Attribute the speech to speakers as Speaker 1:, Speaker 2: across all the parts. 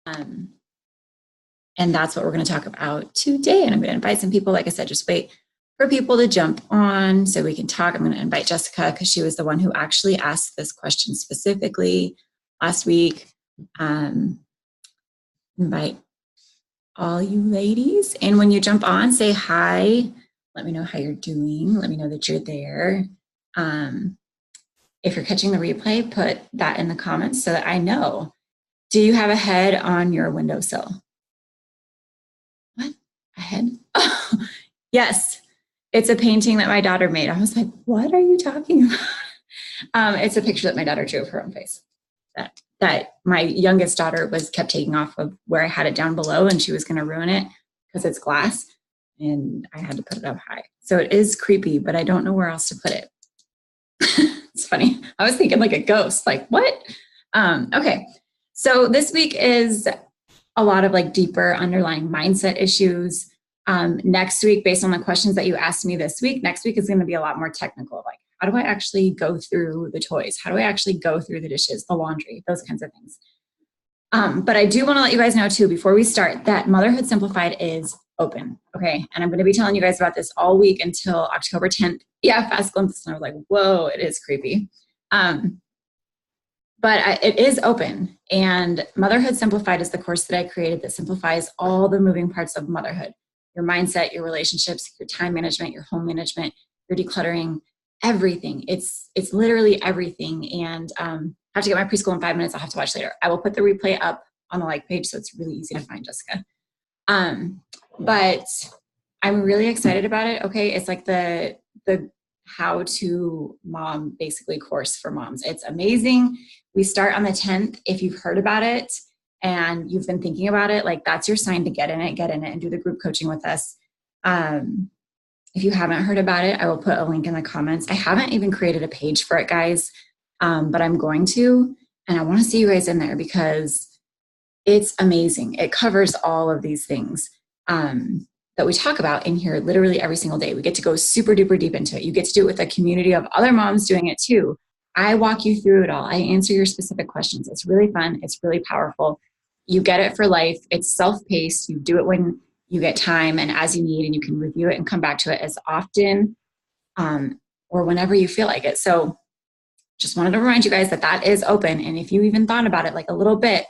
Speaker 1: Um, and that's what we're going to talk about today. And I'm going to invite some people. Like I said, just wait for people to jump on so we can talk. I'm going to invite Jessica because she was the one who actually asked this question specifically last week. Invite all you ladies. And when you jump on, say hi. Let me know how you're doing. Let me know that you're there. If you're catching the replay, put that in the comments so that I know. Do you have a head on your windowsill? What? A head? Oh, yes. It's a painting that my daughter made. I was like, what are you talking about? It's a picture that my daughter drew of her own face. That my youngest daughter kept taking off of where I had it down below, and she was going to ruin it because it's glass, and I had to put it up high. So it is creepy, but I don't know where else to put it. It's funny. I was thinking like a ghost, like what? Okay. So this week is a lot of like deeper underlying mindset issues. Next week, based on the questions that you asked me this week, next week is going to be a lot more technical. Like, how do I actually go through the toys? How do I actually go through the dishes, the laundry, those kinds of things? But I do want to let you guys know too, before we start, that Motherhood Simplified is open. Okay. And I'm going to be telling you guys about this all week until October 10th. Yeah, fast glimpses. And I was like, whoa, it is creepy. But it is open. And Motherhood Simplified is the course that I created that simplifies all the moving parts of motherhood. Your mindset, your relationships, your time management, your home management, your decluttering, everything. It's literally everything. And I have to get my preschool in 5 minutes. I'll have to watch later. I will put the replay up on the like page, so it's really easy to find, Jessica. But I'm really excited about it. Okay. It's like the how to mom basically course for moms. It's amazing. We start on the 10th. If you've heard about it and you've been thinking about it, like that's your sign to get in it and do the group coaching with us. If you haven't heard about it, I will put a link in the comments. I haven't even created a page for it, guys, but I'm going to, and I want to see you guys in there because it's amazing. It covers all of these things that we talk about in here literally every single day. We get to go super duper deep into it. You get to do it with a community of other moms doing it too. I walk you through it all. I answer your specific questions. It's really fun. It's really powerful. You get it for life. It's self-paced. You do it when you get time and as you need, and you can review it and come back to it as often or whenever you feel like it. So just wanted to remind you guys that that is open. And if you even thought about it like a little bit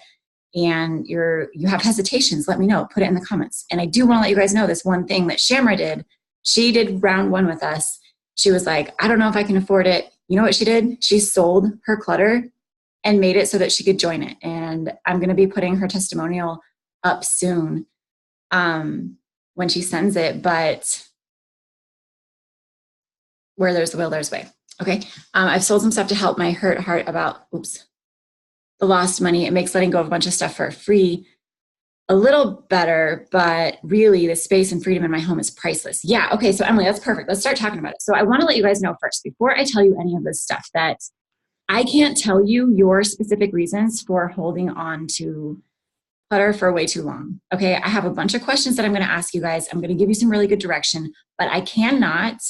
Speaker 1: and you have hesitations, let me know. Put it in the comments. And I do want to let you guys know this one thing that Shamra did. She did round 1 with us. She was like, I don't know if I can afford it. You know what she did? She sold her clutter and made it so that she could join it. And I'm going to be putting her testimonial up soon when she sends it. But where there's a will, there's a way. Okay. I've sold some stuff to help my hurt heart about, the lost money. It makes letting go of a bunch of stuff for free a little better, but really the space and freedom in my home is priceless. Yeah. Okay. So Emily, that's perfect. Let's start talking about it. So I want to let you guys know first, before I tell you any of this stuff, that I can't tell you your specific reasons for holding on to clutter for way too long. Okay. I have a bunch of questions that I'm going to ask you guys. I'm going to give you some really good direction, but I cannot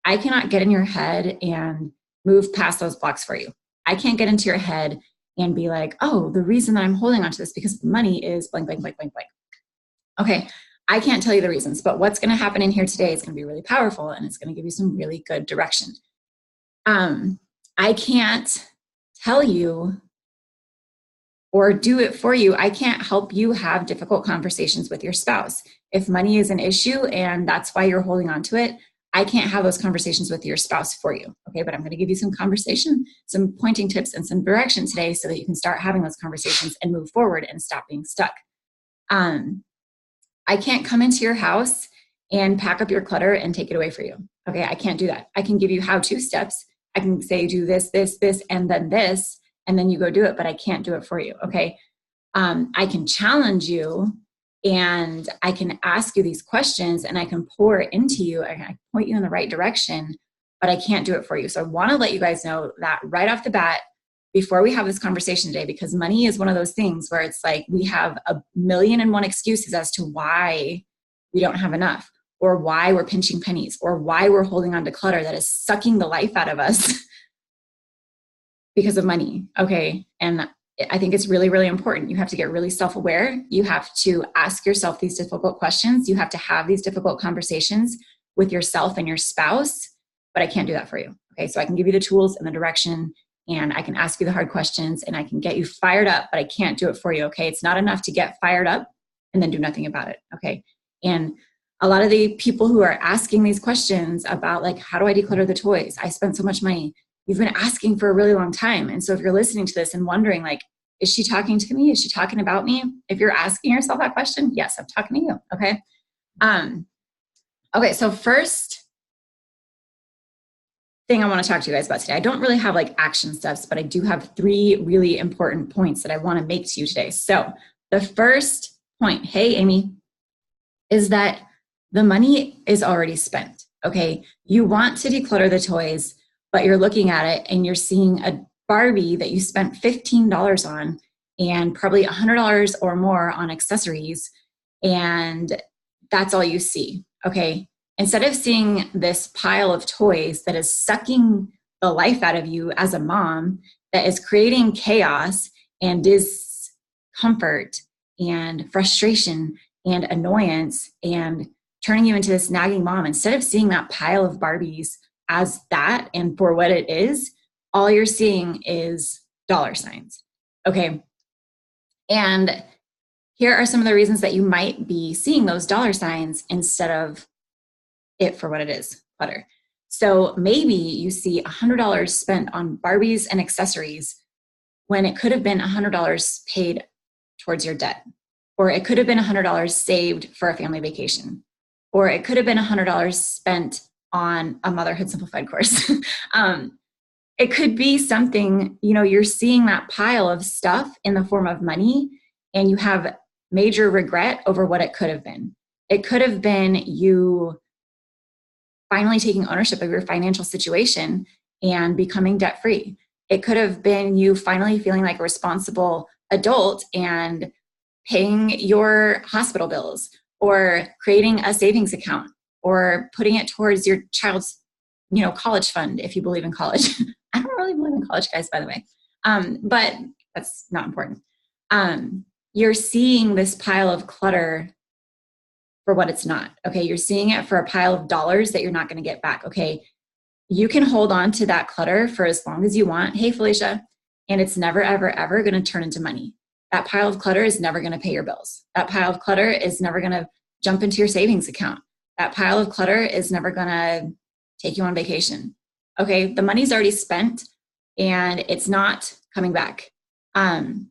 Speaker 1: get in your head and move past those blocks for you. I can't get into your head and be like, oh, the reason that I'm holding on to this because money is blank, blank, blank, blank, blank. Okay, I can't tell you the reasons, but what's going to happen in here today is going to be really powerful and it's going to give you some really good direction. I can't tell you or do it for you. I can't help you have difficult conversations with your spouse. If money is an issue and that's why you're holding on to it, I can't have those conversations with your spouse for you. Okay, but I'm going to give you some conversation, some pointing tips and some direction today so that you can start having those conversations and move forward and stop being stuck. I can't come into your house and pack up your clutter and take it away for you. Okay, I can't do that. I can give you how-to steps. I can say do this, this, this, and then you go do it, but I can't do it for you. Okay, I can challenge you and I can ask you these questions and I can pour it into you and I point you in the right direction, but I can't do it for you. So I want to let you guys know that right off the bat before we have this conversation today, because money is one of those things where it's like we have 1,000,001 excuses as to why we don't have enough or why we're pinching pennies or why we're holding on to clutter that is sucking the life out of us because of money. Okay. And I think it's really, really important. You have to get really self-aware. You have to ask yourself these difficult questions. You have to have these difficult conversations with yourself and your spouse, but I can't do that for you. Okay. So I can give you the tools and the direction, and I can ask you the hard questions, and I can get you fired up, but I can't do it for you. Okay. It's not enough to get fired up and then do nothing about it. Okay. And a lot of the people who are asking these questions about, like, how do I declutter the toys? I spent so much money. You've been asking for a really long time. And so if you're listening to this and wondering, like, is she talking to me? Is she talking about me? If you're asking yourself that question, yes, I'm talking to you. Okay. Okay. So first thing I want to talk to you guys about today, I don't really have like action steps, but I do have 3 really important points that I want to make to you today. So the first point, hey, Amy, is that the money is already spent. Okay. You want to declutter the toys, but you're looking at it and you're seeing a Barbie that you spent $15 on and probably $100 or more on accessories, and that's all you see. Okay. Instead of seeing this pile of toys that is sucking the life out of you as a mom, that is creating chaos and discomfort and frustration and annoyance and turning you into this nagging mom, instead of seeing that pile of Barbies as that and for what it is, all you're seeing is dollar signs. Okay. And here are some of the reasons that you might be seeing those dollar signs instead of it for what it is, clutter. So maybe you see $100 spent on Barbies and accessories when it could have been $100 paid towards your debt, or it could have been $100 saved for a family vacation, or it could have been $100 spent on a Motherhood Simplified course. It could be something, you're seeing that pile of stuff in the form of money, and you have major regret over what it could have been. It could have been you finally taking ownership of your financial situation and becoming debt-free. It could have been you finally feeling like a responsible adult and paying your hospital bills, or creating a savings account, or putting it towards your child's, college fund, if you believe in college. I don't really believe in college, guys, by the way. But that's not important. You're seeing this pile of clutter for what it's not. Okay. You're seeing it for a pile of dollars that you're not going to get back. Okay. You can hold on to that clutter for as long as you want. Hey, Felicia. And it's never, ever, ever going to turn into money. That pile of clutter is never going to pay your bills. That pile of clutter is never going to jump into your savings account. That pile of clutter is never going to take you on vacation. Okay. The money's already spent and it's not coming back, in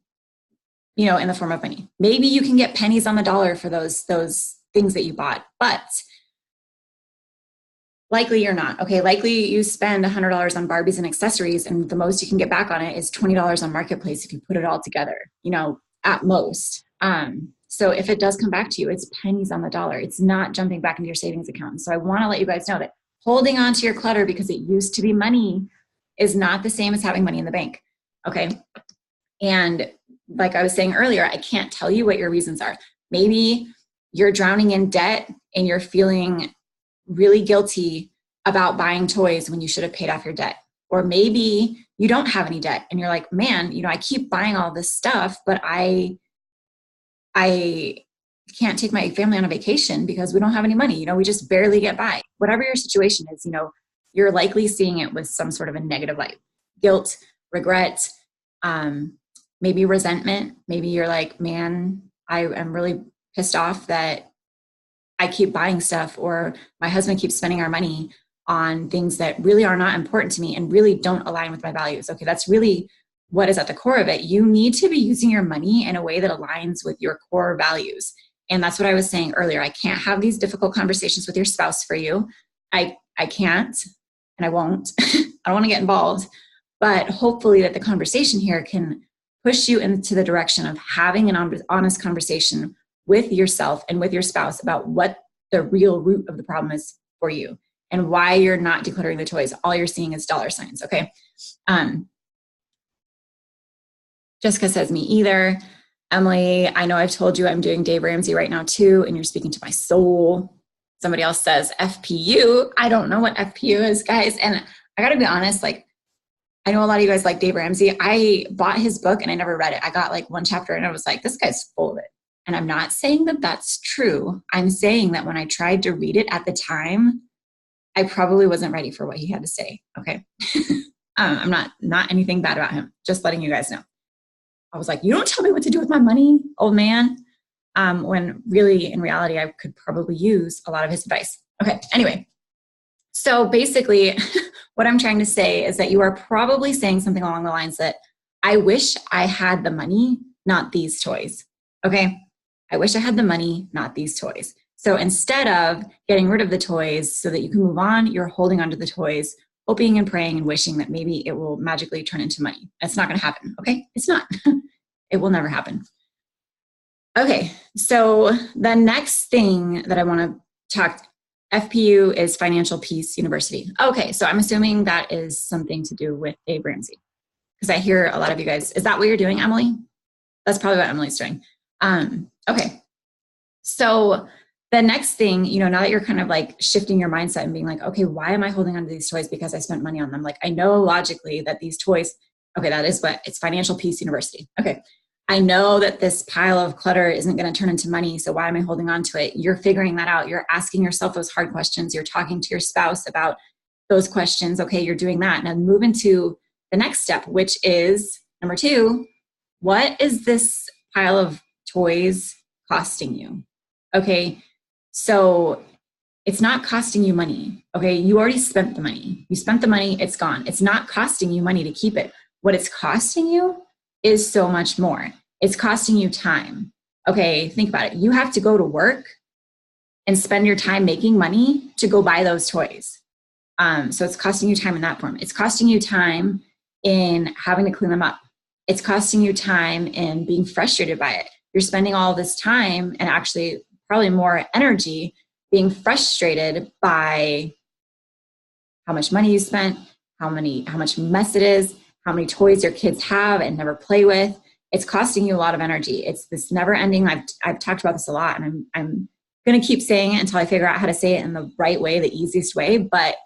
Speaker 1: the form of money. Maybe you can get pennies on the dollar for those things that you bought, but likely you're not. Okay. Likely you spend $100 on Barbies and accessories, and the most you can get back on it is $20 on Marketplace if you put it all together, at most. So if it does come back to you, it's pennies on the dollar. It's not jumping back into your savings account. So I want to let you guys know that holding on to your clutter because it used to be money is not the same as having money in the bank. Okay. And like I was saying earlier, I can't tell you what your reasons are. Maybe you're drowning in debt and you're feeling really guilty about buying toys when you should have paid off your debt. Or maybe you don't have any debt and you're like, man, I keep buying all this stuff, but I can't take my family on a vacation because we don't have any money. We just barely get by. Whatever your situation is, you're likely seeing it with some sort of a negative light. Guilt, regret, maybe resentment. Maybe you're like, man, I am really pissed off that I keep buying stuff, or my husband keeps spending our money on things that really are not important to me and really don't align with my values. Okay, that's really what is at the core of it. You need to be using your money in a way that aligns with your core values. And that's what I was saying earlier. I can't have these difficult conversations with your spouse for you. I can't, and I won't. I don't want to get involved. But hopefully that the conversation here can push you into the direction of having an honest conversation with yourself and with your spouse about what the real root of the problem is for you and why you're not decluttering the toys. All you're seeing is dollar signs. Okay. Jessica says, me either. Emily, I know I've told you I'm doing Dave Ramsey right now too, and you're speaking to my soul. Somebody else says FPU. I don't know what FPU is, guys. And I got to be honest, like, I know a lot of you guys like Dave Ramsey. I bought his book and I never read it. I got like one chapter and I was like, this guy's full of it. And I'm not saying that that's true. I'm saying that when I tried to read it at the time, I probably wasn't ready for what he had to say. Okay. I'm not anything bad about him. Just letting you guys know. I was like, you don't tell me what to do with my money, old man. When really, in reality, I could probably use a lot of his advice. Okay. Anyway. So basically, what I'm trying to say is that you are probably saying something along the lines that I wish I had the money, not these toys. Okay. I wish I had the money, not these toys. So instead of getting rid of the toys so that you can move on, you're holding onto the toys, hoping and praying and wishing that maybe it will magically turn into money. That's not going to happen. Okay. It's not. It will never happen. Okay. So the next thing that I want to talk FPU is Financial Peace University. Okay, so I'm assuming that is something to do with Dave Ramsey. Because I hear a lot of you guys, is that what you're doing, Emily? That's probably what Emily's doing. Okay, so the next thing, now that you're kind of like shifting your mindset and being like, okay, why am I holding on to these toys? Because I spent money on them. Like, I know logically that these toys, okay, that is what, it's Financial Peace University. Okay. I know that this pile of clutter isn't going to turn into money, so why am I holding on to it? You're figuring that out. You're asking yourself those hard questions. You're talking to your spouse about those questions. Okay, you're doing that. Now move into the next step, which is number 2. What is this pile of toys costing you? Okay, so it's not costing you money. Okay, you already spent the money. You spent the money, it's gone. It's not costing you money to keep it. What it's costing you is so much more. It's costing you time. Okay, think about it. You have to go to work and spend your time making money to go buy those toys. So it's costing you time in that form. It's costing you time in having to clean them up. It's costing you time in being frustrated by it. You're spending all this time and actually probably more energy being frustrated by how much money you spent, how much mess it is, how many toys your kids have and never play with. It's costing you a lot of energy. It's this never ending. I've talked about this a lot, and I'm going to keep saying it until I figure out how to say it in the right way, the easiest way, but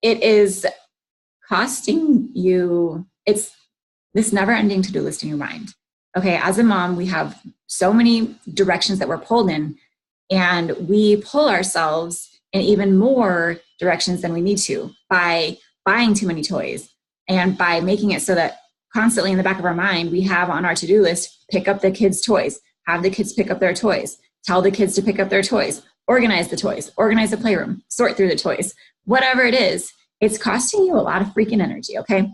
Speaker 1: it is costing you, it's this never ending to-do list in your mind. Okay, as a mom, we have so many directions that we're pulled in, and we pull ourselves in even more directions than we need to by buying too many toys and by making it so that constantly in the back of our mind, we have on our to-do list, pick up the kids' toys, have the kids pick up their toys, tell the kids to pick up their toys, organize the playroom, sort through the toys, whatever it is, it's costing you a lot of freaking energy, okay?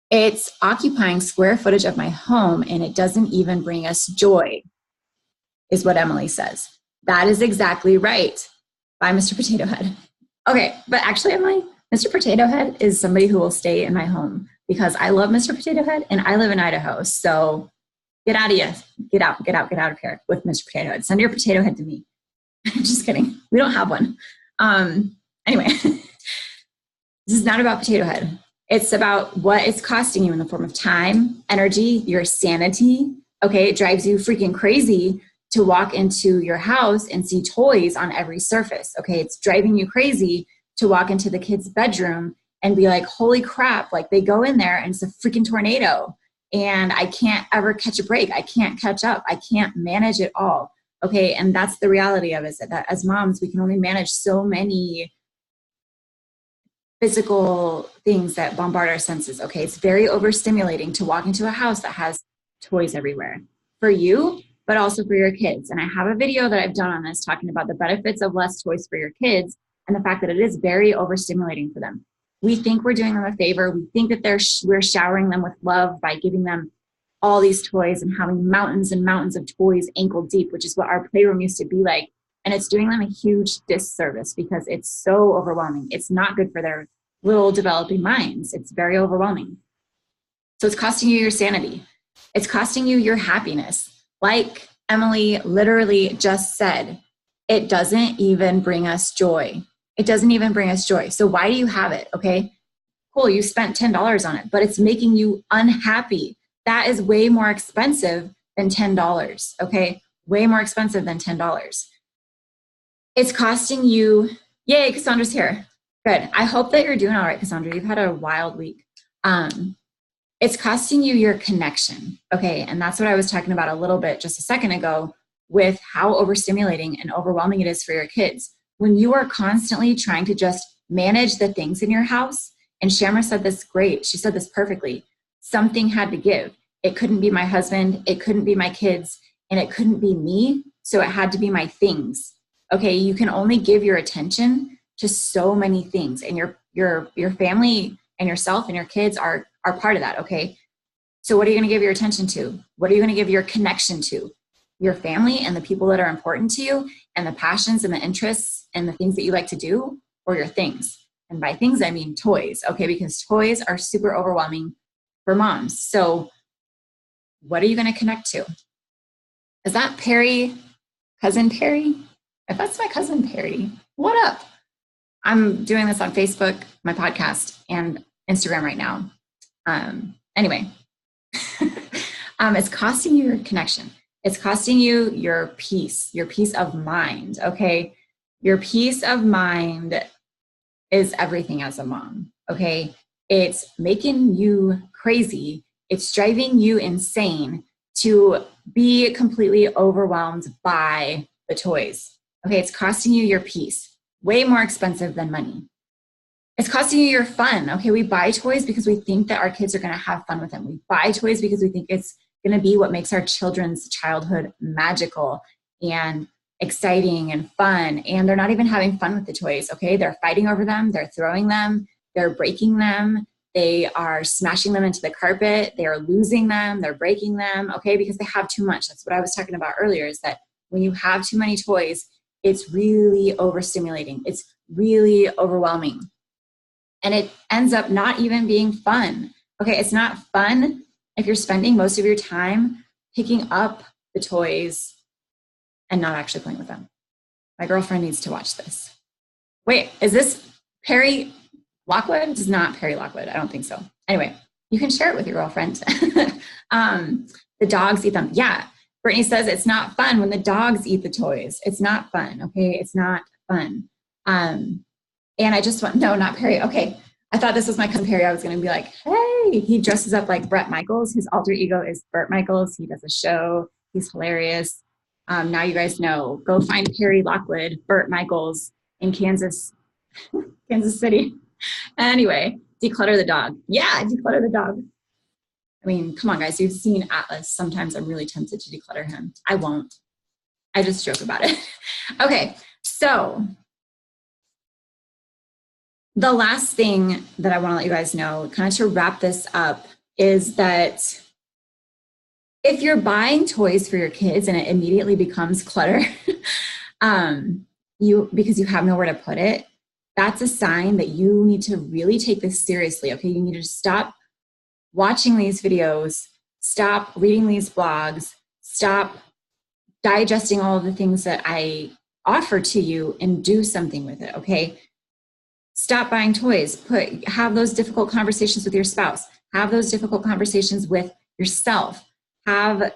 Speaker 1: It's occupying square footage of my home and it doesn't even bring us joy, is what Emily says. That is exactly right. Bye, Mr. Potato Head. Okay, but actually, Emily, Mr. Potato Head is somebody who will stay in my home because I love Mr. Potato Head and I live in Idaho. So get out of here. Get out of here with Mr. Potato Head. Send your potato head to me. Just kidding. We don't have one. Anyway, this is not about Potato Head. It's about what it's costing you in the form of time, energy, your sanity. Okay, it drives you freaking crazy to walk into your house and see toys on every surface. Okay, it's driving you crazy to walk into the kid's bedroom and be like, holy crap, like they go in there and it's a freaking tornado and I can't ever catch a break. I can't catch up. I can't manage it all. Okay, and that's the reality of it, is that as moms, we can only manage so many physical things that bombard our senses. Okay, it's very overstimulating to walk into a house that has toys everywhere for you, but also for your kids. And I have a video that I've done on this talking about the benefits of less toys for your kids and the fact that it is very overstimulating for them. We think we're doing them a favor. We think that we're showering them with love by giving them all these toys and having mountains and mountains of toys ankle deep, which is what our playroom used to be like. And it's doing them a huge disservice because it's so overwhelming. It's not good for their little developing minds. It's very overwhelming. So it's costing you your sanity. It's costing you your happiness. Like Emily literally just said, it doesn't even bring us joy. It doesn't even bring us joy. So why do you have it? Okay, cool, you spent $10 on it, but it's making you unhappy. That is way more expensive than $10, okay? Way more expensive than $10. It's costing you, yay, Cassandra's here. Good. I hope that you're doing all right, Cassandra. You've had a wild week. Um, it's costing you your connection. Okay. And that's what I was talking about a little bit just a second ago with how overstimulating and overwhelming it is for your kids. When you are constantly trying to just manage the things in your house, and Shamra said this great, she said this perfectly. Something had to give. It couldn't be my husband, it couldn't be my kids, and it couldn't be me. So it had to be my things. Okay, you can only give your attention to so many things, and your family and yourself and your kids are part of that. Okay, so what are you going to give your attention to? What are you going to give your connection to? Your family and the people that are important to you, and the passions and the interests and the things that you like to do, or your things? And by things, I mean toys, okay? Because toys are super overwhelming for moms. So what are you going to connect to? Is that Perry, cousin Perry? If that's my cousin Perry, what up? I'm doing this on Facebook, my podcast, and Instagram right now. Anyway, it's costing you your connection. It's costing you your peace of mind, okay? Your peace of mind is everything as a mom, okay? It's making you crazy. It's driving you insane to be completely overwhelmed by the toys, okay? It's costing you your peace, way more expensive than money. It's costing you your fun, okay? We buy toys because we think that our kids are gonna have fun with them. We buy toys because we think it's gonna be what makes our children's childhood magical and exciting and fun. And they're not even having fun with the toys, okay? They're fighting over them, they're throwing them, they're breaking them, they are smashing them into the carpet, they are losing them, they're breaking them, okay? Because they have too much. That's what I was talking about earlier, is that when you have too many toys, it's really overstimulating. It's really overwhelming. And it ends up not even being fun. Okay, it's not fun if you're spending most of your time picking up the toys and not actually playing with them. My girlfriend needs to watch this. Wait, is this Perry Lockwood? It's not Perry Lockwood. I don't think so. Anyway, you can share it with your girlfriend. The dogs eat them. Yeah, Brittany says it's not fun when the dogs eat the toys. It's not fun, okay? It's not fun. And I just want, no, not Perry. Okay. I thought this was my cousin Perry. I was going to be like, hey, he dresses up like Bret Michaels. His alter ego is Bert Michaels. He does a show. He's hilarious. Now you guys know, go find Perry Lockwood, Bert Michaels in Kansas City. Anyway, declutter the dog. Yeah, declutter the dog. I mean, come on, guys. You've seen Atlas. Sometimes I'm really tempted to declutter him. I won't. I just joke about it. Okay, so the last thing that I want to let you guys know, kind of to wrap this up, is that if you're buying toys for your kids and it immediately becomes clutter, because you have nowhere to put it, that's a sign that you need to really take this seriously, okay? You need to stop watching these videos, stop reading these blogs, stop digesting all of the things that I offer to you, and do something with it, okay? Stop buying toys. Have those difficult conversations with your spouse. Have those difficult conversations with yourself. Have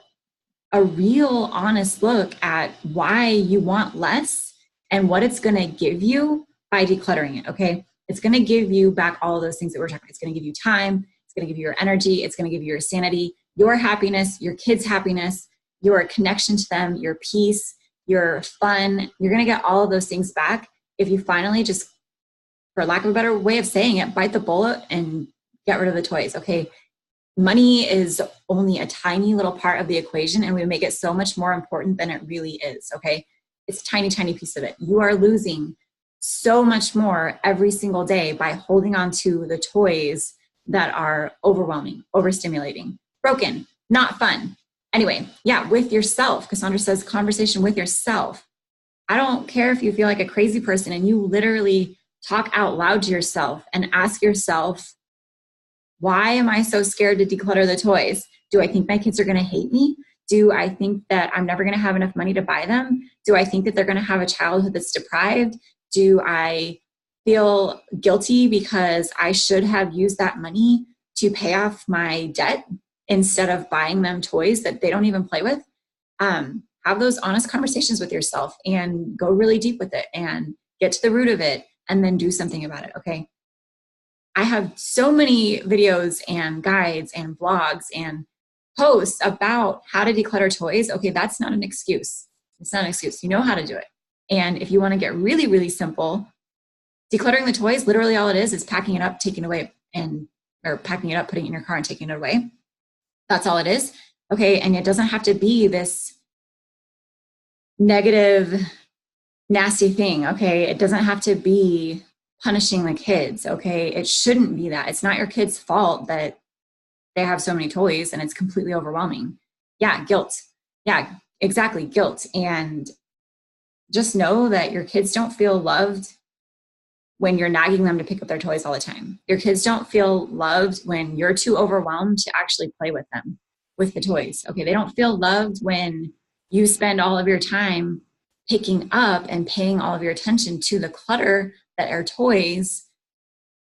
Speaker 1: a real honest look at why you want less and what it's going to give you by decluttering it, okay? It's going to give you back all of those things that we're talking about. It's going to give you time. It's going to give you your energy. It's going to give you your sanity, your happiness, your kids' happiness, your connection to them, your peace, your fun. You're going to get all of those things back if you finally just, for lack of a better way of saying it, bite the bullet and get rid of the toys, okay? Money is only a tiny little part of the equation, and we make it so much more important than it really is, okay? It's a tiny, tiny piece of it. You are losing so much more every single day by holding on to the toys that are overwhelming, overstimulating, broken, not fun. Anyway, yeah, with yourself. Cassandra says conversation with yourself. I don't care if you feel like a crazy person and you literally talk out loud to yourself and ask yourself, why am I so scared to declutter the toys? Do I think my kids are going to hate me? Do I think that I'm never going to have enough money to buy them? Do I think that they're going to have a childhood that's deprived? Do I feel guilty because I should have used that money to pay off my debt instead of buying them toys that they don't even play with? Have those honest conversations with yourself and go really deep with it and get to the root of it and then do something about it, okay? I have so many videos and guides and blogs and posts about how to declutter toys. Okay, that's not an excuse. It's not an excuse. You know how to do it. And if you want to get really, really simple, decluttering the toys, literally all it is packing it up, taking it away, or packing it up, putting it in your car and taking it away. That's all it is. Okay, and it doesn't have to be this negative, nasty thing. Okay, it doesn't have to be punishing the kids. Okay, it shouldn't be that. It's not your kids' fault that they have so many toys and it's completely overwhelming. Yeah, guilt. Yeah, exactly, guilt. And just know that your kids don't feel loved when you're nagging them to pick up their toys all the time. Your kids don't feel loved when you're too overwhelmed to actually play with them, with the toys. Okay, they don't feel loved when you spend all of your time picking up and paying all of your attention to the clutter that are toys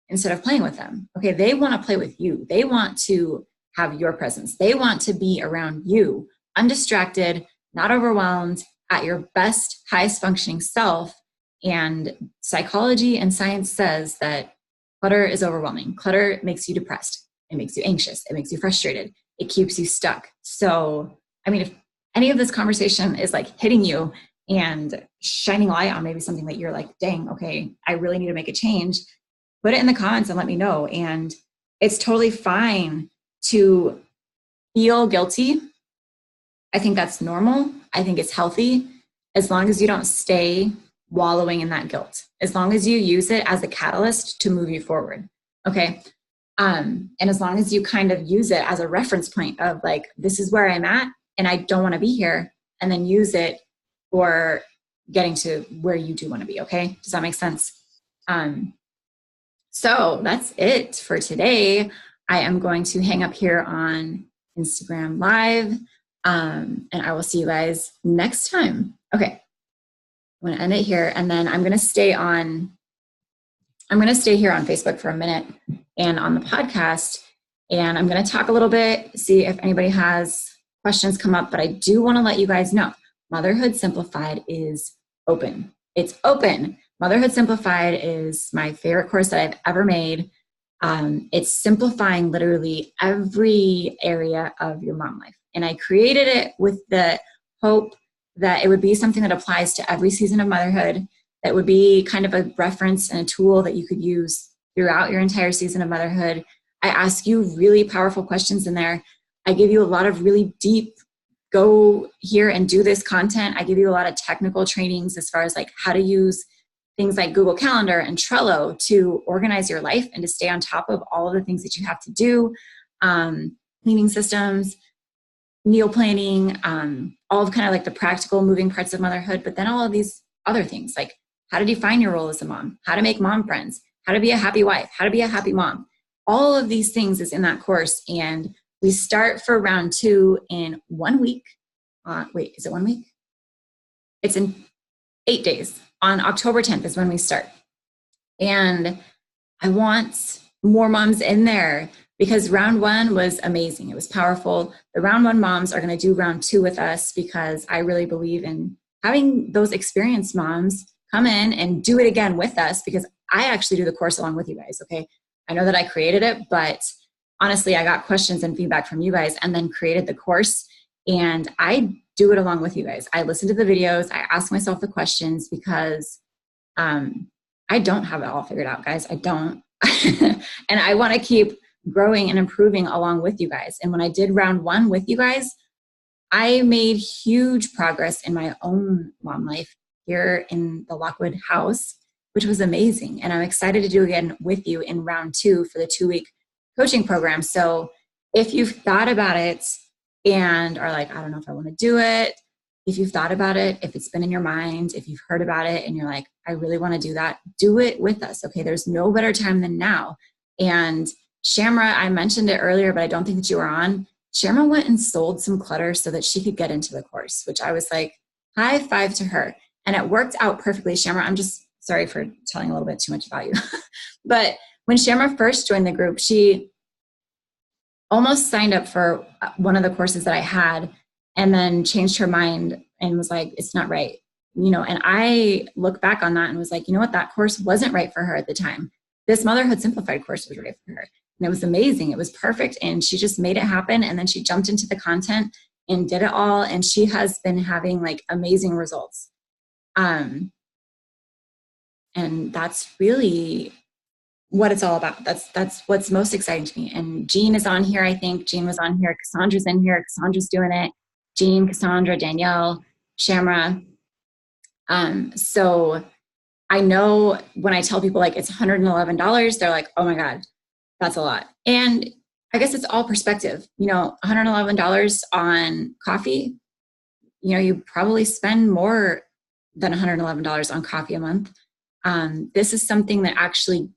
Speaker 1: instead of playing with them. Okay, they want to play with you. They want to have your presence. They want to be around you, undistracted, not overwhelmed, at your best, highest functioning self. And psychology and science says that clutter is overwhelming. Clutter makes you depressed. It makes you anxious. It makes you frustrated. It keeps you stuck. So, I mean, if any of this conversation is like hitting you and shining light on maybe something that you're like, dang, okay, I really need to make a change, put it in the comments and let me know. And it's totally fine to feel guilty. I think that's normal. I think it's healthy as long as you don't stay wallowing in that guilt, as long as you use it as a catalyst to move you forward. Okay. And as long as you kind of use it as a reference point of like, this is where I'm at and I don't want to be here, and then use it for getting to where you do want to be. Okay. Does that make sense? So that's it for today. I am going to hang up here on Instagram Live. And I will see you guys next time. Okay. I'm going to end it here, and then I'm going to stay here on Facebook for a minute and on the podcast, and I'm going to talk a little bit, see if anybody has questions come up, but I do want to let you guys know Motherhood Simplified is open. It's open. Motherhood Simplified is my favorite course that I've ever made. It's simplifying literally every area of your mom life. And I created it with the hope that it would be something that applies to every season of motherhood, that would be kind of a reference and a tool that you could use throughout your entire season of motherhood. I ask you really powerful questions in there. I give you a lot of really deep, go here and do this content. I give you a lot of technical trainings as far as like how to use things like Google Calendar and Trello to organize your life and to stay on top of all of the things that you have to do, cleaning systems, meal planning, all of kind of like the practical moving parts of motherhood, but then all of these other things like how to define your role as a mom, how to make mom friends, how to be a happy wife, how to be a happy mom. All of these things is in that course. And we start for round 2 in 1 week. Wait, is it 1 week? It's in 8 days. On October 10th is when we start. And I want more moms in there because round 1 was amazing. It was powerful. The round 1 moms are going to do round 2 with us because I really believe in having those experienced moms come in and do it again with us, because I actually do the course along with you guys. Okay. I know that I created it, but honestly, I got questions and feedback from you guys and then created the course, and I do it along with you guys. I listen to the videos. I ask myself the questions because I don't have it all figured out, guys. I don't. And I want to keep growing and improving along with you guys. And when I did round 1 with you guys, I made huge progress in my own mom life here in the Lockwood house, which was amazing. And I'm excited to do again with you in round 2 for the 2-week coaching program. So if you've thought about it and are like, I don't know if I want to do it, if you've thought about it, if it's been in your mind, if you've heard about it and you're like, I really want to do that, do it with us. Okay. There's no better time than now. And Shamra, I mentioned it earlier, but I don't think that you were on. Shamra went and sold some clutter so that she could get into the course, which I was like, high five to her. And it worked out perfectly. Shamra, I'm just sorry for telling a little bit too much about you. But when Shamra first joined the group, she almost signed up for one of the courses that I had and then changed her mind and was like, it's not right. And I look back on that and was like, you know what? That course wasn't right for her at the time. this Motherhood Simplified course was right for her. And it was amazing. It was perfect. And she just made it happen. And then she jumped into the content and did it all. And she has been having like amazing results. And that's really what it's all about. That's what's most exciting to me. And Jean is on here. I think Jean was on here. Cassandra's in here. Cassandra's doing it. Jean, Cassandra, Danielle, Shamra. So I know when I tell people like it's $111, they're like, oh my God, that's a lot. And I guess it's all perspective. You know, $111 on coffee, you know, you probably spend more than $111 on coffee a month. This is something that actually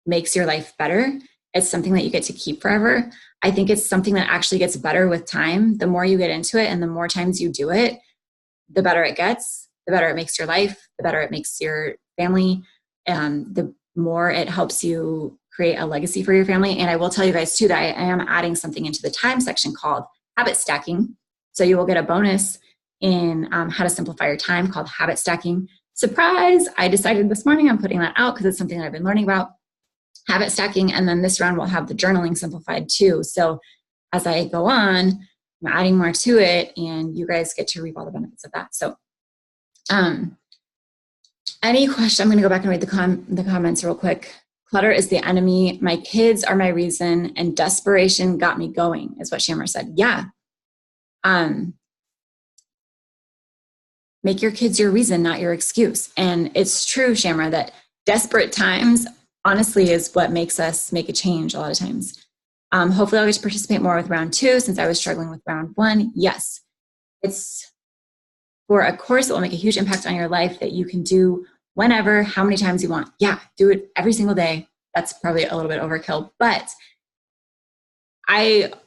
Speaker 1: makes your life better. It's something that you get to keep forever. I think it's something that actually gets better with time. The more you get into it and the more times you do it, the better it gets, the better it makes your life, the better it makes your family, the more it helps you create a legacy for your family. And I will tell you guys too that I am adding something into the time section called habit stacking. So you will get a bonus in how to simplify your time called habit stacking. Surprise! I decided this morning I'm putting that out because it's something that I've been learning about. Habit stacking, and then this round we'll have the journaling simplified too. So as I go on, I'm adding more to it, and you guys get to reap all the benefits of that. So any question, I'm going to go back and read the comments real quick. Clutter is the enemy. My kids are my reason, and desperation got me going, is what Shammer said. Yeah. Make your kids your reason, not your excuse. And it's true, Shammer, that desperate times honestly is what makes us make a change a lot of times. Hopefully I'll get to participate more with round 2 since I was struggling with round 1. Yes, it's for a course that will make a huge impact on your life that you can do whenever, how many times you want. Yeah, do it every single day. That's probably a little bit overkill, but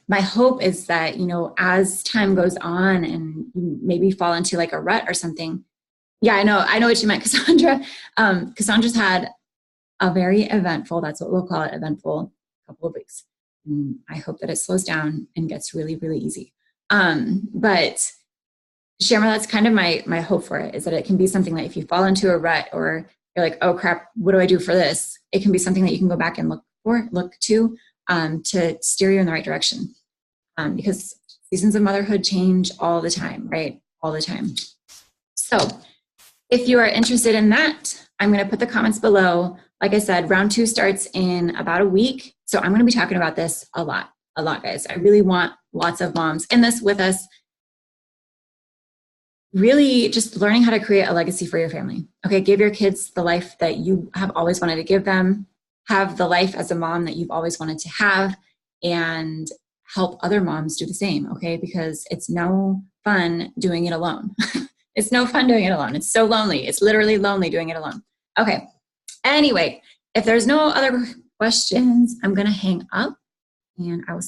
Speaker 1: my hope is that, you know, as time goes on and you maybe fall into like a rut or something. Yeah, I know what you meant, Cassandra. Cassandra's had a very eventful, that's what we'll call it, eventful couple of weeks. I hope that it slows down and gets really, really easy. But Shamra, that's kind of my hope for it, is that it can be something that if you fall into a rut or you're like, oh crap, what do I do for this? It can be something that you can go back and look to steer you in the right direction. Because seasons of motherhood change all the time, right? All the time. So if you are interested in that, I'm going to put the comments below. Like I said, round 2 starts in about a week. So I'm going to be talking about this a lot, guys. I really want lots of moms in this with us. Really just learning how to create a legacy for your family. Okay, give your kids the life that you have always wanted to give them. Have the life as a mom that you've always wanted to have, and help other moms do the same, okay? Because it's no fun doing it alone. It's no fun doing it alone. It's so lonely. It's literally lonely doing it alone. Okay. Anyway, if there's no other questions, I'm going to hang up and I will